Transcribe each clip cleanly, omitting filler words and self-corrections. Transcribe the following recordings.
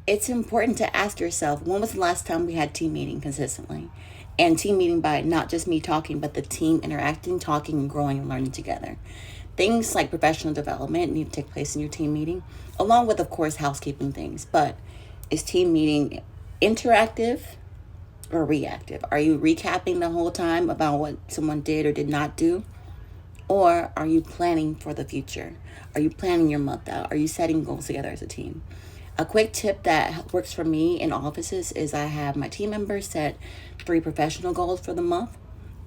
it's important to ask yourself, when was the last time we had team meeting consistently? And team meeting by not just me talking, but the team interacting, talking, and growing and learning together. Things like professional development need to take place in your team meeting, along with, of course, housekeeping things. But is team meeting interactive or reactive? Are you recapping the whole time about what someone did or did not do? Or are you planning for the future? Are you planning your month out? Are you setting goals together as a team? A quick tip that works for me in offices is I have my team members set 3 professional goals for the month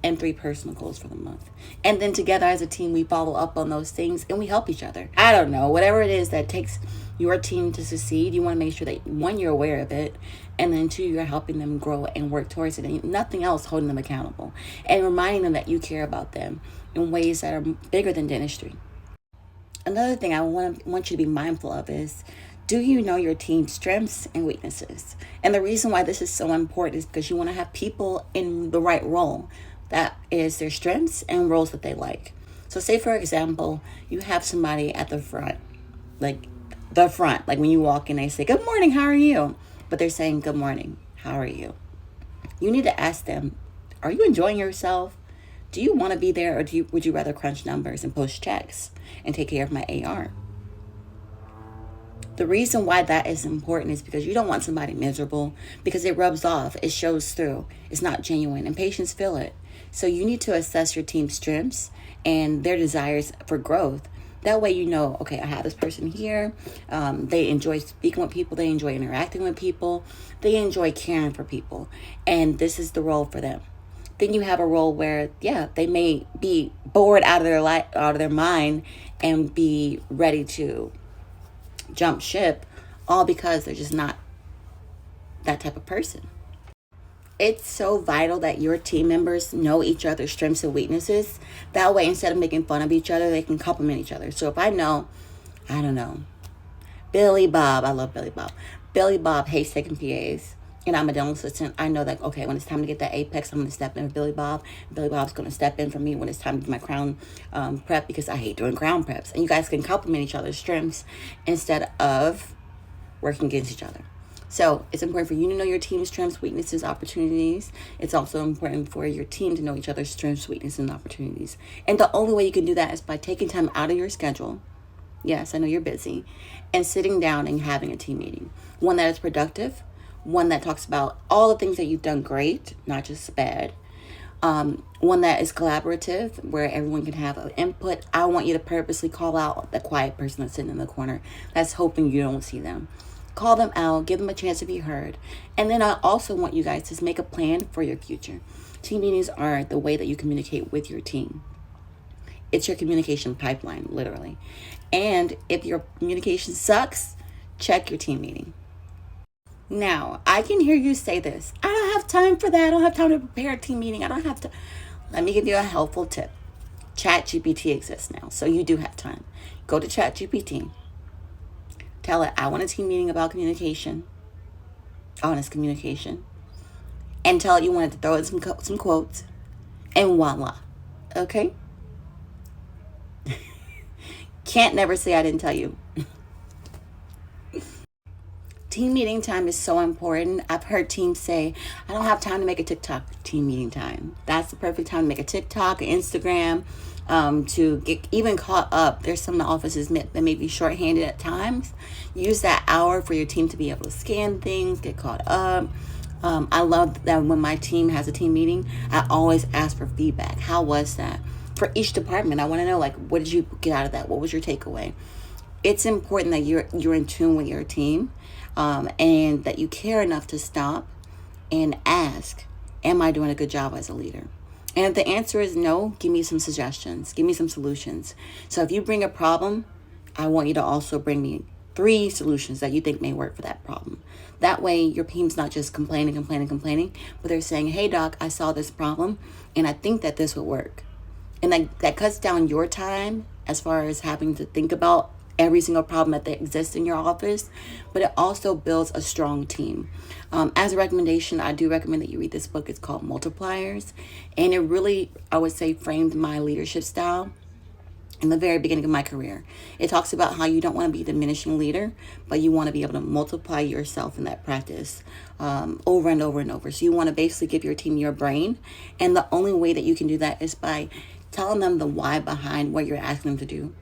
and 3 personal goals for the month. And then together as a team, we follow up on those things and we help each other. I don't know, whatever it is that takes your team to succeed, you want to make sure that, one, you're aware of it, and then 2, you're helping them grow and work towards it, and nothing else holding them accountable, and reminding them that you care about them in ways that are bigger than dentistry. Another thing I want you to be mindful of is, do you know your team's strengths and weaknesses? And the reason why this is so important is because you want to have people in the right role. That is their strengths and roles that they like. So say, for example, you have somebody at the front, like like when you walk in, they say, "Good morning, how are you?" But they're saying, "Good morning, how are you?" You need to ask them, are you enjoying yourself? Do you want to be there, or would you rather crunch numbers and post checks and take care of my AR? The reason why that is important is because you don't want somebody miserable, because it rubs off, it shows through, it's not genuine, and patients feel it. So you need to assess your team's strengths and their desires for growth. That way you know, okay, I have this person here. They enjoy speaking with people. They enjoy interacting with people. They enjoy caring for people. And this is the role for them. Then you have a role where, yeah, they may be bored out of their mind and be ready to jump ship, all because they're just not that type of person. It's so vital that your team members know each other's strengths and weaknesses. That way, instead of making fun of each other, they can compliment each other. So if I know, I don't know, Billy Bob, I love Billy Bob. Billy Bob hates taking PAs, and I'm a dental assistant. I know that, okay, when it's time to get that apex, I'm going to step in with Billy Bob. Billy Bob's going to step in for me when it's time to do my crown prep, because I hate doing crown preps. And you guys can compliment each other's strengths instead of working against each other. So it's important for you to know your team's strengths, weaknesses, opportunities. It's also important for your team to know each other's strengths, weaknesses, and opportunities. And the only way you can do that is by taking time out of your schedule. Yes, I know you're busy. And sitting down and having a team meeting. One that is productive. One that talks about all the things that you've done great, not just bad. One that is collaborative, where everyone can have an input. I want you to purposely call out the quiet person that's sitting in the corner that's hoping you don't see them. Call them out, give them a chance to be heard. And then I also want you guys to make a plan for your future. Team meetings are the way that you communicate with your team. It's your communication pipeline, literally. And if your communication sucks, check your team meeting. Now, I can hear you say this. I don't have time for that. I don't have time to prepare a team meeting. I don't have to. Let me give you a helpful tip. ChatGPT exists now, so you do have time. Go to ChatGPT. Tell it, I want a team meeting about communication, honest communication. And tell it you wanted to throw in some quotes. And voila. Okay? Can't never say I didn't tell you. Team meeting time is so important. I've heard teams say, I don't have time to make a TikTok. Team meeting time. That's the perfect time to make a TikTok, Instagram, to get even caught up. There's some offices that may be shorthanded at times. Use that hour for your team to be able to scan things, get caught up. I love that when my team has a team meeting, I always ask for feedback. How was that? For each department, I want to know, like, what did you get out of that? What was your takeaway? It's important that you're in tune with your team, and that you care enough to stop and ask, am I doing a good job as a leader? And if the answer is no, give me some suggestions. Give me some solutions. So if you bring a problem, I want you to also bring me 3 solutions that you think may work for that problem. That way, your team's not just complaining, but they're saying, hey, doc, I saw this problem, and I think that this would work. And that cuts down your time as far as having to think about every single problem that exists in your office, but it also builds a strong team. As a recommendation, I do recommend that you read this book. It's called Multipliers, and it really, I would say, framed my leadership style. in the very beginning of my career. It talks about how you don't want to be a diminishing leader, but you want to be able to multiply yourself in that practice over and over and over. So you want to basically give your team your brain. And the only way that you can do that is by telling them the why behind what you're asking them to do.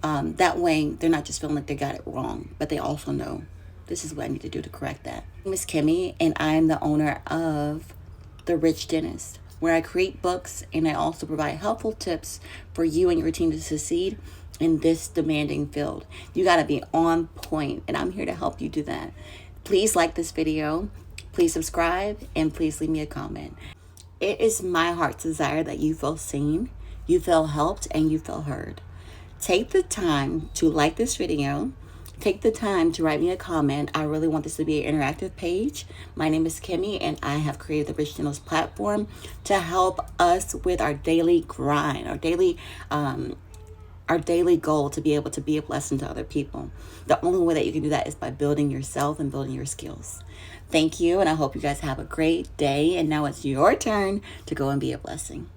That way, they're not just feeling like they got it wrong, but they also know this is what I need to do to correct that. My name is Kimmy, and I'm the owner of The Rich Dentist, where I create books and I also provide helpful tips for you and your team to succeed in this demanding field. You got to be on point, and I'm here to help you do that. Please like this video, please subscribe, and please leave me a comment. It is my heart's desire that you feel seen, you feel helped, and you feel heard. Take the time to like this video. Take the time to write me a comment. I really want this to be an interactive page. My name is Kimmy, and I have created the Rich Dentist platform to help us with our daily grind, our daily goal to be able to be a blessing to other people. The only way that you can do that is by building yourself and building your skills. Thank you, and I hope you guys have a great day. And now it's your turn to go and be a blessing.